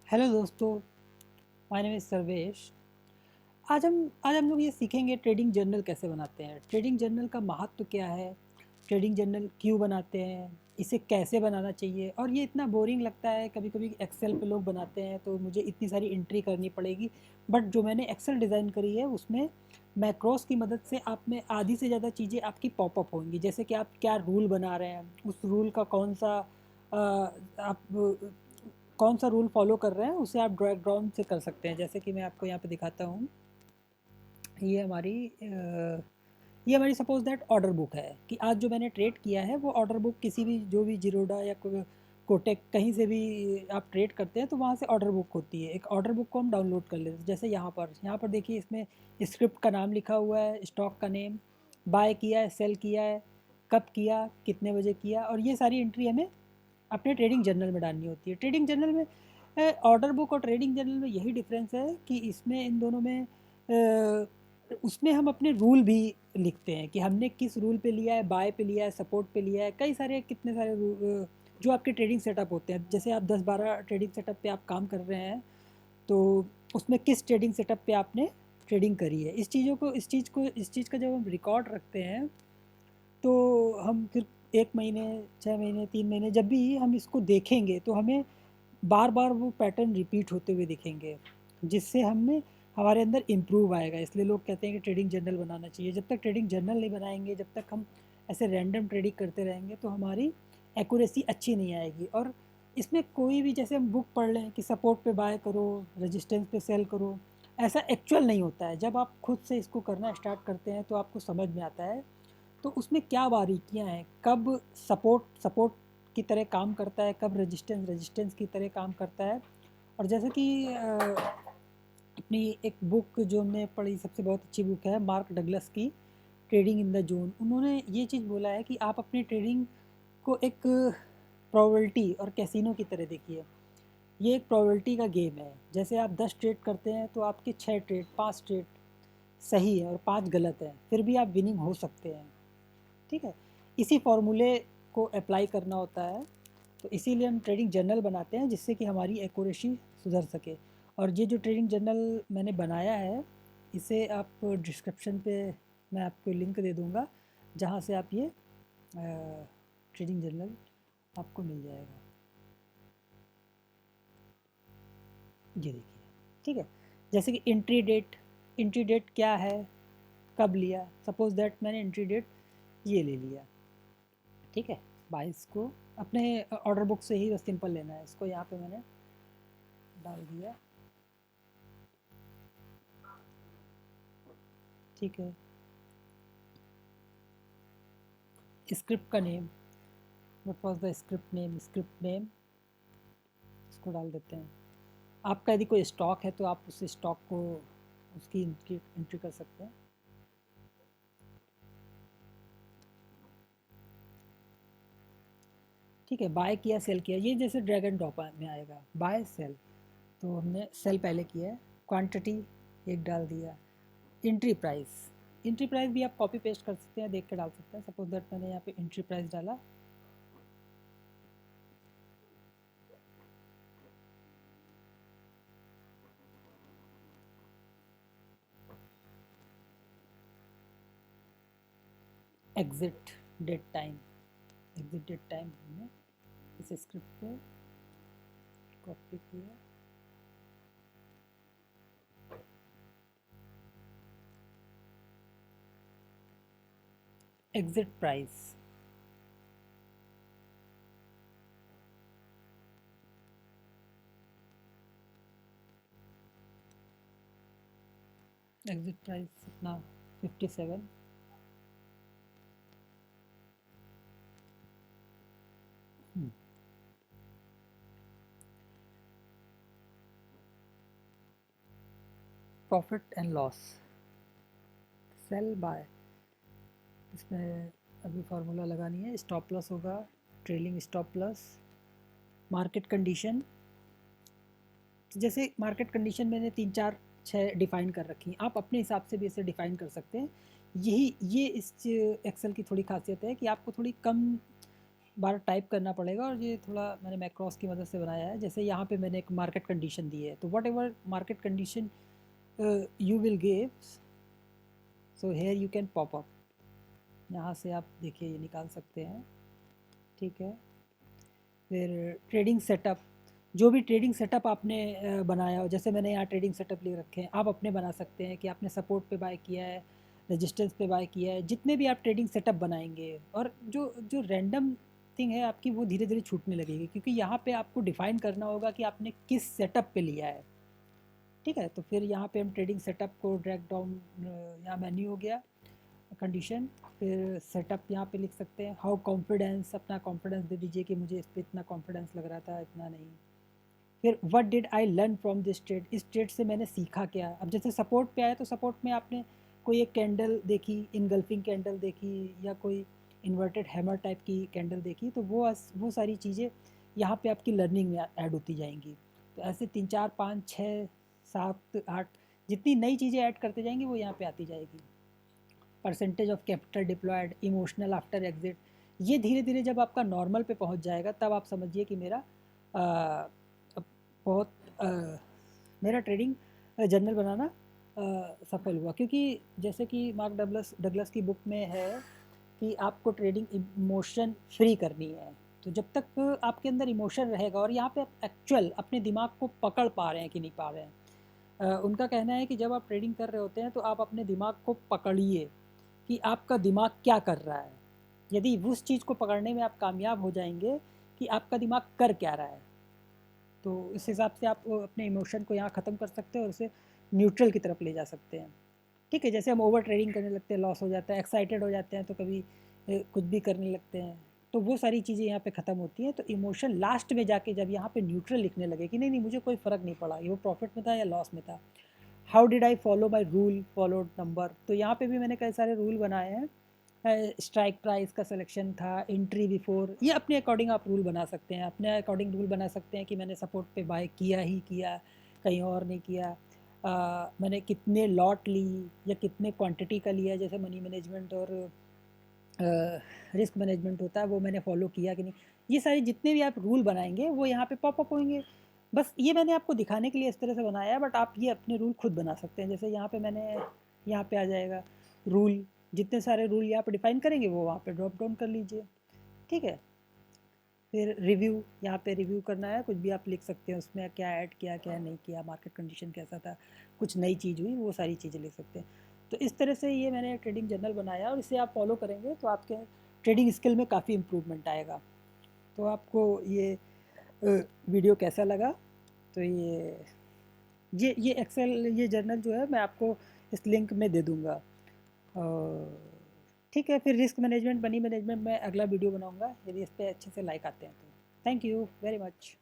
Hello दोस्तों, my name is Sarvesh. आज हम लोग ये सीखेंगे ट्रेडिंग जर्नल कैसे बनाते हैं, ट्रेडिंग जर्नल का महत्व क्या है, ट्रेडिंग जर्नल क्यों बनाते हैं, इसे कैसे बनाना चाहिए। और ये इतना बोरिंग लगता है कभी कभी, एक्सेल पे लोग बनाते हैं तो मुझे इतनी सारी एंट्री करनी पड़ेगी। बट जो मैंने एक्सेल डिज़ाइन करी है उसमें मैक्रोस की मदद से आप में आधी से ज़्यादा चीज़ें आपकी पॉपअप होंगी, जैसे कि आप क्या रूल बना रहे हैं, उस रूल का आप कौन सा रूल फॉलो कर रहे हैं उसे आप ड्रैग डाउन से कर सकते हैं। जैसे कि मैं आपको यहाँ पे दिखाता हूँ। ये हमारी ये हमारी सपोज दैट ऑर्डर बुक है कि आज जो मैंने ट्रेड किया है वो ऑर्डर बुक किसी भी जो भी जीरोडा या कोटेक कहीं से भी आप ट्रेड करते हैं तो वहाँ से ऑर्डर बुक होती है। एक ऑर्डर बुक को हम डाउनलोड कर लेते हैं। जैसे यहाँ पर देखिए, इसमें स्क्रिप्ट का नाम लिखा हुआ है, स्टॉक का नेम, बाय किया है, सेल किया है, कब किया, कितने बजे किया, और ये सारी एंट्री हमें अपने ट्रेडिंग जर्नल में डालनी होती है। ट्रेडिंग जर्नल में ऑर्डर बुक और ट्रेडिंग जर्नल में यही डिफरेंस है कि इसमें इन दोनों में उसमें हम अपने रूल भी लिखते हैं कि हमने किस रूल पे लिया है, बाय पे लिया है, सपोर्ट पे लिया है, कई सारे कितने सारे जो आपके ट्रेडिंग सेटअप होते हैं। जैसे आप 10-12 ट्रेडिंग सेटअप पे आप काम कर रहे हैं तो उसमें किस ट्रेडिंग सेटअप पे आपने ट्रेडिंग करी है, इस चीज़ का जब हम रिकॉर्ड रखते हैं तो हम फिर 1 महीने, 6 महीने, 3 महीने जब भी हम इसको देखेंगे तो हमें बार बार वो पैटर्न रिपीट होते हुए दिखेंगे, जिससे हमें हमारे अंदर इम्प्रूव आएगा। इसलिए लोग कहते हैं कि ट्रेडिंग जर्नल बनाना चाहिए। जब तक ट्रेडिंग जर्नल नहीं बनाएंगे, जब तक हम ऐसे रैंडम ट्रेडिंग करते रहेंगे तो हमारी एक्यूरेसी अच्छी नहीं आएगी। और इसमें कोई भी, जैसे हम बुक पढ़ लें कि सपोर्ट पे बाय करो, रेजिस्टेंस पे सेल करो, ऐसा एक्चुअल नहीं होता है। जब आप खुद से इसको करना स्टार्ट करते हैं तो आपको समझ में आता है तो उसमें क्या बारीकियां हैं, कब सपोर्ट सपोर्ट की तरह काम करता है, कब रेजिस्टेंस रेजिस्टेंस की तरह काम करता है। और जैसे कि अपनी एक बुक जो हमने पढ़ी, सबसे बहुत अच्छी बुक है मार्क डगलस की, ट्रेडिंग इन द जोन। उन्होंने ये चीज़ बोला है कि आप अपनी ट्रेडिंग को एक प्रोबेबिलिटी और कैसीनो की तरह देखिए। ये एक प्रोबेबिलिटी का गेम है। जैसे आप 10 ट्रेड करते हैं तो आपके 6 ट्रेड, 5 ट्रेड सही है और 5 गलत है, फिर भी आप विनिंग हो सकते हैं। ठीक है, इसी फॉर्मूले को अप्लाई करना होता है। तो इसीलिए हम ट्रेडिंग जर्नल बनाते हैं, जिससे कि हमारी एक्यूरेसी सुधर सके। और ये जो ट्रेडिंग जर्नल मैंने बनाया है, इसे आप डिस्क्रिप्शन पे मैं आपको लिंक दे दूँगा, जहाँ से आप ये ट्रेडिंग जर्नल आपको मिल जाएगा। ये देखिए, ठीक है। जैसे कि एंट्री डेट क्या है, कब लिया, सपोज दैट मैंने एंट्री डेट ये ले लिया। ठीक है, 22 को अपने ऑर्डर बुक से ही बस सिंपल लेना है। इसको यहाँ पे मैंने डाल दिया। ठीक है, स्क्रिप्ट का name, what was the script name इसको डाल देते हैं। आपका यदि कोई स्टॉक है तो आप उस स्टॉक को, उसकी एंट्री कर सकते हैं। ठीक है, बाय किया, सेल किया, ये जैसे ड्रैग एंड ड्रॉप में आएगा, बाय सेल। तो हमने सेल पहले किया है, क्वांटिटी एक डाल दिया, एंट्री प्राइस भी आप कॉपी पेस्ट कर सकते हैं, देख के डाल सकते हैं। सपोज दैट मैंने यहाँ पे एंट्री प्राइस डाला, एग्जिट डेट टाइम, हमने इस स्क्रिप्ट पे कॉपी किया। एग्जिट प्राइस, अपना 57। Profit and loss, sell buy, इसमें अभी फार्मूला लगानी है। स्टॉप लॉस होगा trailing stop loss. Market condition, जैसे मार्केट कंडीशन मैंने 3 4 6 डिफ़ाइन कर रखी हैं, आप अपने हिसाब से भी इसे डिफ़ाइन कर सकते हैं। ये इस एक्सेल की थोड़ी खासियत है कि आपको थोड़ी कम बार टाइप करना पड़ेगा, और ये थोड़ा मैंने मैक्रोस की मदद से बनाया है। जैसे यहाँ पे मैंने एक मार्केट कंडीशन दी है, तो what ever market condition you will give, so here you can pop up. यहाँ से आप देखिए ये निकाल सकते हैं, ठीक है। फिर ट्रेडिंग सेटअप, जो भी ट्रेडिंग सेटअप आपने बनाया हो, जैसे मैंने यहाँ ट्रेडिंग सेटअप ले रखे हैं, आप अपने बना सकते हैं कि आपने सपोर्ट पे बाय किया है, रेजिस्टेंस पे बाय किया है, जितने भी आप ट्रेडिंग सेटअप बनाएंगे। और जो जो रैंडम थिंग है आपकी, वो धीरे धीरे छूटने लगेगी, क्योंकि यहाँ पे आपको डिफाइन करना होगा कि आपने किस सेटअप पे लिया है, ठीक है। तो फिर यहाँ पे हम ट्रेडिंग सेटअप को ड्रैग डाउन, यहाँ मेन्यू हो गया, कंडीशन, फिर सेटअप यहाँ पे लिख सकते हैं। हाउ कॉन्फिडेंस, अपना कॉन्फिडेंस दे दीजिए कि मुझे इस पर इतना कॉन्फिडेंस लग रहा था, इतना नहीं। फिर what did I learn from this trade, इस ट्रेड से मैंने सीखा क्या। अब जैसे सपोर्ट पे आया, तो सपोर्ट में आपने कोई एक कैंडल देखी, इनगल्फिंग कैंडल देखी, या कोई इन्वर्टेड हैमर टाइप की कैंडल देखी, तो वो सारी चीज़ें यहाँ पे आपकी लर्निंग में ऐड होती जाएंगी। तो ऐसे 3 4 5 6 7 8 जितनी नई चीज़ें ऐड करते जाएंगे, वो यहाँ पे आती जाएगी। Percentage of capital deployed, emotional after exit, ये धीरे धीरे जब आपका नॉर्मल पे पहुंच जाएगा, तब आप समझिए कि मेरा बहुत मेरा ट्रेडिंग जर्नल बनाना सफल हुआ। क्योंकि जैसे कि मार्क डगलस डगलस की बुक में है कि आपको ट्रेडिंग इमोशन फ्री करनी है। तो जब तक आपके अंदर इमोशन रहेगा, और यहाँ पे आप एक्चुअल अपने दिमाग को पकड़ पा रहे हैं कि नहीं पा रहे हैं, उनका कहना है कि जब आप ट्रेडिंग कर रहे होते हैं, तो आप अपने दिमाग को पकड़िए कि आपका दिमाग क्या कर रहा है। यदि उस चीज़ को पकड़ने में आप कामयाब हो जाएंगे कि आपका दिमाग कर क्या रहा है, तो इस हिसाब से आप अपने इमोशन को यहाँ ख़त्म कर सकते हैं और उसे न्यूट्रल की तरफ ले जा सकते हैं, ठीक है। जैसे हम ओवर ट्रेडिंग करने लगते हैं, लॉस हो जाता है, एक्साइटेड हो जाते हैं, तो कभी कुछ भी करने लगते हैं, तो वो सारी चीज़ें यहाँ पे ख़त्म होती हैं। तो इमोशन लास्ट में जाके जब यहाँ पे न्यूट्रल लिखने लगे कि नहीं नहीं, मुझे कोई फ़र्क नहीं पड़ा ये वो प्रॉफिट में था या लॉस में था। How did I follow my rule followed number, तो यहाँ पे भी मैंने कई सारे रूल बनाए हैं। स्ट्राइक प्राइस का सिलेक्शन था, एंट्री बिफोर, ये अपने अकॉर्डिंग आप रूल बना सकते हैं। अपने अकॉर्डिंग रूल बना सकते हैं कि मैंने सपोर्ट पे बाय किया ही किया, कहीं और नहीं किया। मैंने कितने लॉट ली या कितने क्वांटिटी का लिया, जैसे मनी मैनेजमेंट और रिस्क मैनेजमेंट होता है, वो मैंने फॉलो किया कि नहीं। ये सारे जितने भी आप रूल बनाएंगे, वो यहाँ पे पॉप अप होंगे। बस ये मैंने आपको दिखाने के लिए इस तरह से बनाया है, बट आप ये अपने रूल खुद बना सकते हैं। जैसे यहाँ पे मैंने, यहाँ पे आ जाएगा रूल, जितने सारे रूल यहाँ पे डिफाइन करेंगे, वो वहाँ पे ड्रॉप डाउन कर लीजिए, ठीक है। फिर रिव्यू, यहाँ पे रिव्यू करना है, कुछ भी आप लिख सकते हैं उसमें, क्या ऐड किया क्या नहीं किया, मार्केट कंडीशन कैसा था, कुछ नई चीज़ हुई, वो सारी चीज़ें लिख सकते हैं। तो इस तरह से ये मैंने ट्रेडिंग जर्नल बनाया, और इसे आप फॉलो करेंगे तो आपके ट्रेडिंग स्किल में काफ़ी इम्प्रूवमेंट आएगा। तो आपको ये वीडियो कैसा लगा, तो ये एक्सेल, ये जर्नल जो है मैं आपको इस लिंक में दे दूँगा। और ठीक है, फिर रिस्क मैनेजमेंट, मनी मैनेजमेंट मैं अगला वीडियो बनाऊंगा, यदि इस पर अच्छे से लाइक आते हैं तो। Thank you very much.